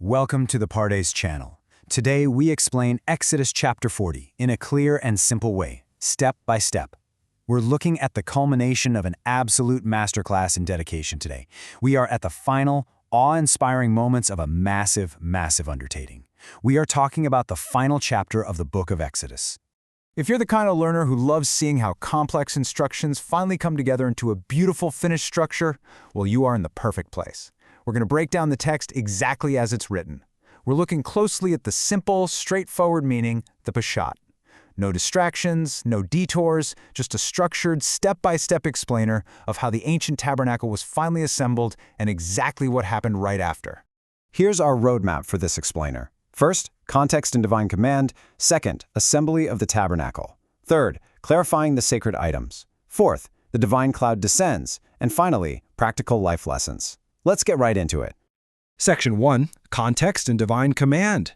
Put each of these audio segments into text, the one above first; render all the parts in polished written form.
Welcome to the Pardes channel. Today we explain Exodus chapter 40 in a clear and simple way, step by step. We're looking at the culmination of an absolute masterclass in dedication today. We are at the final, awe-inspiring moments of a massive, massive undertaking. We are talking about the final chapter of the book of Exodus. If you're the kind of learner who loves seeing how complex instructions finally come together into a beautiful finished structure, well, you are in the perfect place. We're going to break down the text exactly as it's written. We're looking closely at the simple, straightforward meaning, the Peshat. No distractions, no detours, just a structured, step-by-step explainer of how the ancient tabernacle was finally assembled and exactly what happened right after. Here's our roadmap for this explainer. First, context and divine command. Second, assembly of the tabernacle. Third, clarifying the sacred items. Fourth, the divine cloud descends. And finally, practical life lessons. Let's get right into it. Section 1, Context and Divine Command.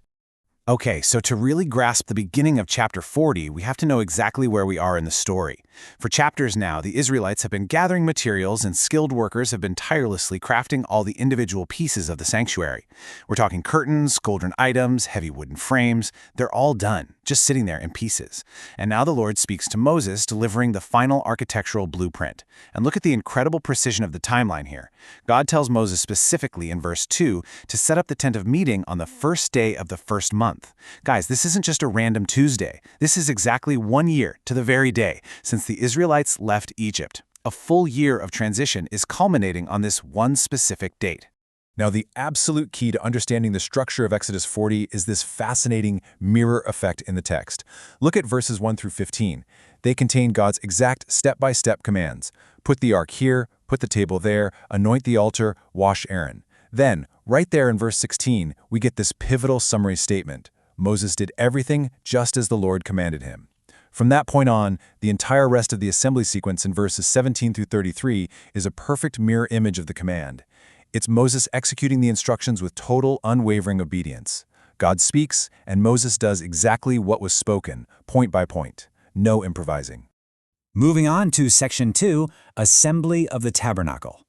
Okay, so to really grasp the beginning of chapter 40, we have to know exactly where we are in the story. For chapters now, the Israelites have been gathering materials and skilled workers have been tirelessly crafting all the individual pieces of the sanctuary. We're talking curtains, golden items, heavy wooden frames. They're all done, just sitting there in pieces. And now the Lord speaks to Moses, delivering the final architectural blueprint. And look at the incredible precision of the timeline here. God tells Moses specifically in verse 2 to set up the tent of meeting on the first day of the first month. Guys, this isn't just a random Tuesday. This is exactly 1 year to the very day since the Israelites left Egypt. A full year of transition is culminating on this one specific date. Now, the absolute key to understanding the structure of Exodus 40 is this fascinating mirror effect in the text. Look at verses 1 through 15. They contain God's exact step-by-step commands. Put the ark here, put the table there, anoint the altar, wash Aaron. Then, right there in verse 16, we get this pivotal summary statement. Moses did everything just as the Lord commanded him. From that point on, the entire rest of the assembly sequence in verses 17 through 33 is a perfect mirror image of the command. It's Moses executing the instructions with total, unwavering obedience. God speaks, and Moses does exactly what was spoken, point by point. No improvising. Moving on to section 2, Assembly of the Tabernacle.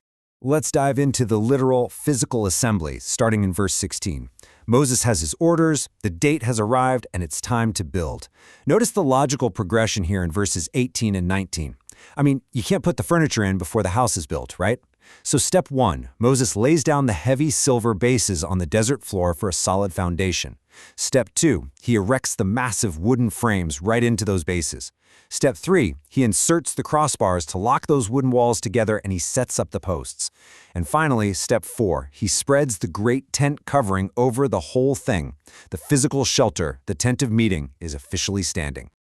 Let's dive into the literal, physical assembly, starting in verse 16. Moses has his orders, the date has arrived, and it's time to build. Notice the logical progression here in verses 18 and 19. I mean, you can't put the furniture in before the house is built, right? So step 1, Moses lays down the heavy silver bases on the desert floor for a solid foundation. Step 2, he erects the massive wooden frames right into those bases. Step 3, he inserts the crossbars to lock those wooden walls together and he sets up the posts. And finally, step 4, he spreads the great tent covering over the whole thing. The physical shelter, the tent of meeting, is officially standing.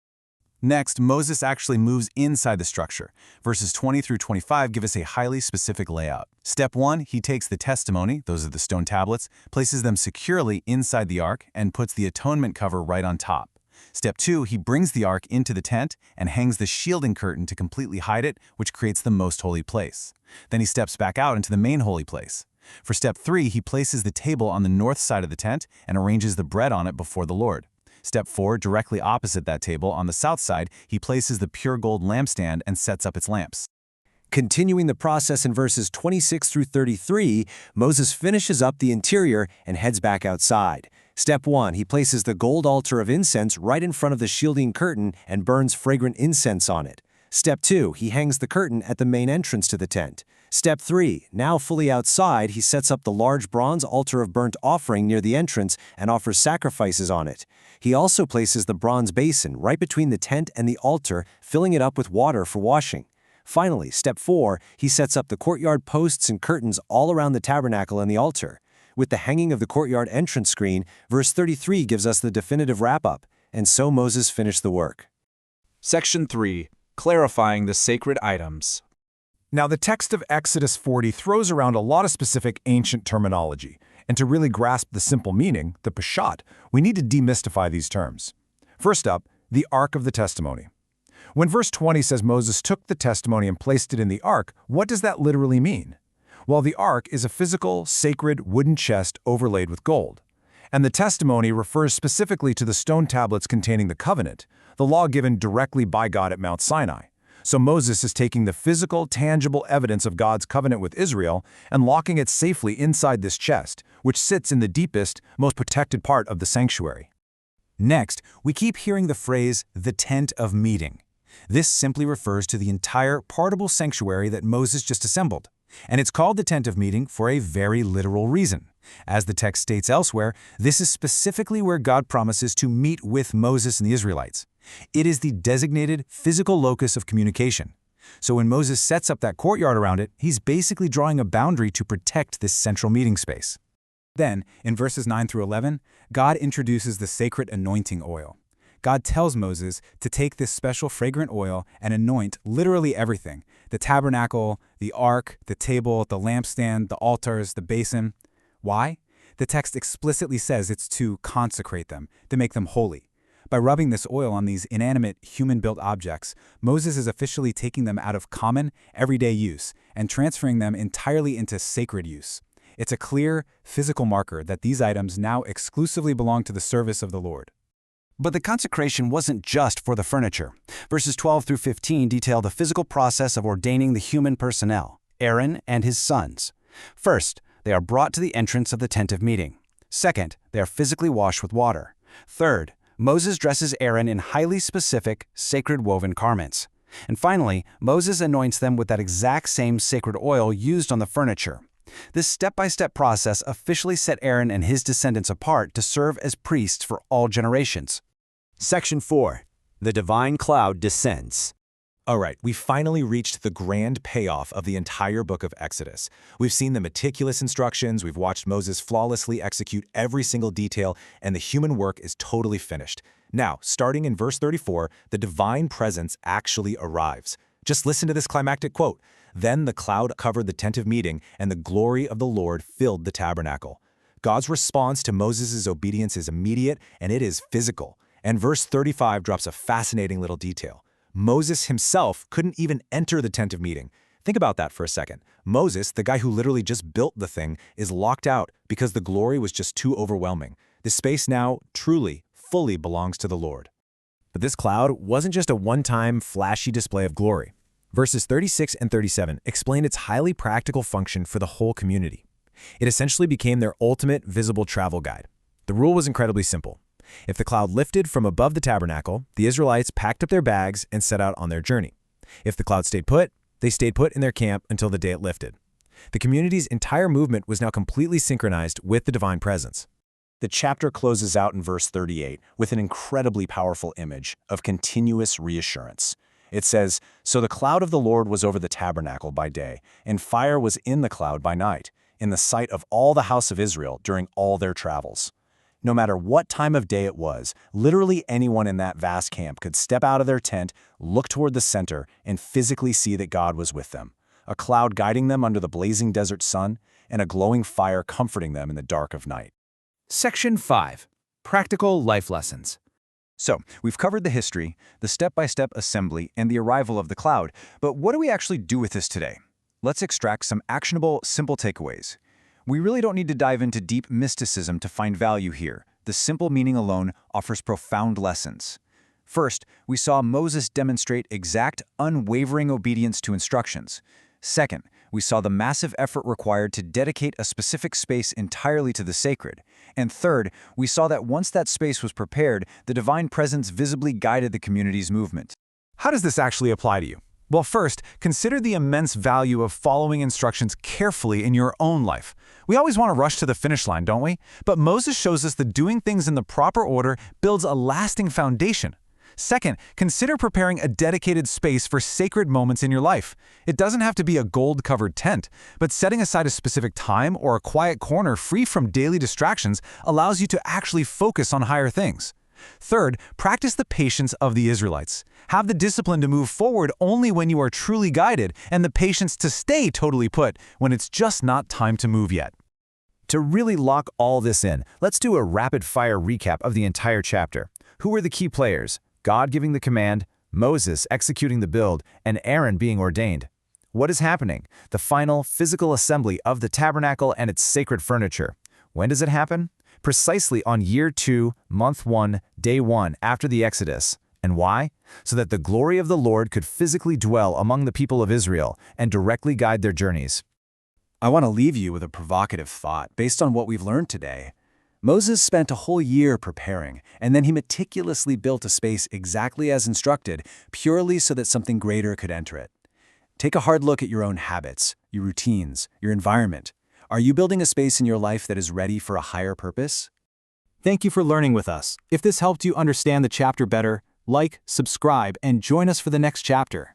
Next, Moses actually moves inside the structure. Verses 20 through 25 give us a highly specific layout. Step 1, he takes the testimony, those are the stone tablets, places them securely inside the ark, and puts the atonement cover right on top. Step 2, he brings the ark into the tent and hangs the shielding curtain to completely hide it, which creates the most holy place. Then he steps back out into the main holy place. For step 3, he places the table on the north side of the tent and arranges the bread on it before the Lord. Step 4, directly opposite that table, on the south side, he places the pure gold lampstand and sets up its lamps. Continuing the process in verses 26 through 33, Moses finishes up the interior and heads back outside. Step 1, he places the gold altar of incense right in front of the shielding curtain and burns fragrant incense on it. Step 2, he hangs the curtain at the main entrance to the tent. Step 3, now fully outside, he sets up the large bronze altar of burnt offering near the entrance and offers sacrifices on it. He also places the bronze basin right between the tent and the altar, filling it up with water for washing. Finally, step 4, he sets up the courtyard posts and curtains all around the tabernacle and the altar. With the hanging of the courtyard entrance screen, verse 33 gives us the definitive wrap-up, and so Moses finished the work. Section 3, Clarifying the Sacred Items. Now, the text of Exodus 40 throws around a lot of specific ancient terminology, and to really grasp the simple meaning, the Peshat, we need to demystify these terms. First up, the Ark of the Testimony. When verse 20 says Moses took the testimony and placed it in the ark, what does that literally mean? Well, the ark is a physical, sacred wooden chest overlaid with gold. And the testimony refers specifically to the stone tablets containing the covenant, the law given directly by God at Mount Sinai. So Moses is taking the physical, tangible evidence of God's covenant with Israel and locking it safely inside this chest, which sits in the deepest, most protected part of the sanctuary. Next, we keep hearing the phrase, the tent of meeting. This simply refers to the entire portable sanctuary that Moses just assembled. And it's called the tent of meeting for a very literal reason. As the text states elsewhere, this is specifically where God promises to meet with Moses and the Israelites. It is the designated physical locus of communication. So when Moses sets up that courtyard around it, he's basically drawing a boundary to protect this central meeting space. Then, in verses 9 through 11, God introduces the sacred anointing oil. God tells Moses to take this special fragrant oil and anoint literally everything: the tabernacle, the ark, the table, the lampstand, the altars, the basin. Why? The text explicitly says it's to consecrate them, to make them holy. By rubbing this oil on these inanimate, human-built objects, Moses is officially taking them out of common, everyday use and transferring them entirely into sacred use. It's a clear, physical marker that these items now exclusively belong to the service of the Lord. But the consecration wasn't just for the furniture. Verses 12 through 15 detail the physical process of ordaining the human personnel, Aaron and his sons. First, they are brought to the entrance of the tent of meeting. Second, they are physically washed with water. Third, Moses dresses Aaron in highly specific, sacred woven garments. And finally, Moses anoints them with that exact same sacred oil used on the furniture. This step-by-step process officially set Aaron and his descendants apart to serve as priests for all generations. Section 4. The divine cloud descends. All right, we finally reached the grand payoff of the entire book of Exodus. We've seen the meticulous instructions, we've watched Moses flawlessly execute every single detail, and the human work is totally finished. Now, starting in verse 34, the divine presence actually arrives. Just listen to this climactic quote. Then the cloud covered the tent of meeting, and the glory of the Lord filled the tabernacle. God's response to Moses' obedience is immediate, and it is physical. And verse 35 drops a fascinating little detail. Moses himself couldn't even enter the tent of meeting. Think about that for a second. Moses, the guy who literally just built the thing, is locked out because the glory was just too overwhelming. The space now, truly, fully belongs to the Lord. But this cloud wasn't just a one-time, flashy display of glory. Verses 36 and 37 explain its highly practical function for the whole community. It essentially became their ultimate visible travel guide. The rule was incredibly simple. If the cloud lifted from above the tabernacle, the Israelites packed up their bags and set out on their journey. If the cloud stayed put, they stayed put in their camp until the day it lifted. The community's entire movement was now completely synchronized with the divine presence. The chapter closes out in verse 38 with an incredibly powerful image of continuous reassurance. It says, "So the cloud of the Lord was over the tabernacle by day, and fire was in the cloud by night, in the sight of all the house of Israel during all their travels." No matter what time of day it was, literally anyone in that vast camp could step out of their tent, look toward the center, and physically see that God was with them. A cloud guiding them under the blazing desert sun, and a glowing fire comforting them in the dark of night. Section 5. Practical Life Lessons. So, we've covered the history, the step-by-step assembly, and the arrival of the cloud, but what do we actually do with this today? Let's extract some actionable, simple takeaways. We really don't need to dive into deep mysticism to find value here. The simple meaning alone offers profound lessons. First, we saw Moses demonstrate exact, unwavering obedience to instructions. Second, we saw the massive effort required to dedicate a specific space entirely to the sacred. And third, we saw that once that space was prepared, the divine presence visibly guided the community's movement. How does this actually apply to you? Well, first, consider the immense value of following instructions carefully in your own life. We always want to rush to the finish line, don't we? But Moses shows us that doing things in the proper order builds a lasting foundation. Second, consider preparing a dedicated space for sacred moments in your life. It doesn't have to be a gold-covered tent, but setting aside a specific time or a quiet corner free from daily distractions allows you to actually focus on higher things. Third, practice the patience of the Israelites. Have the discipline to move forward only when you are truly guided, and the patience to stay totally put when it's just not time to move yet. To really lock all this in, let's do a rapid-fire recap of the entire chapter. Who were the key players? God giving the command, Moses executing the build, and Aaron being ordained. What is happening? The final physical assembly of the tabernacle and its sacred furniture. When does it happen? Precisely on year 2, month 1, day 1 after the Exodus. And why? So that the glory of the Lord could physically dwell among the people of Israel and directly guide their journeys. I want to leave you with a provocative thought based on what we've learned today. Moses spent a whole year preparing, and then he meticulously built a space exactly as instructed, purely so that something greater could enter it. Take a hard look at your own habits, your routines, your environment. Are you building a space in your life that is ready for a higher purpose? Thank you for learning with us. If this helped you understand the chapter better, like, subscribe, and join us for the next chapter.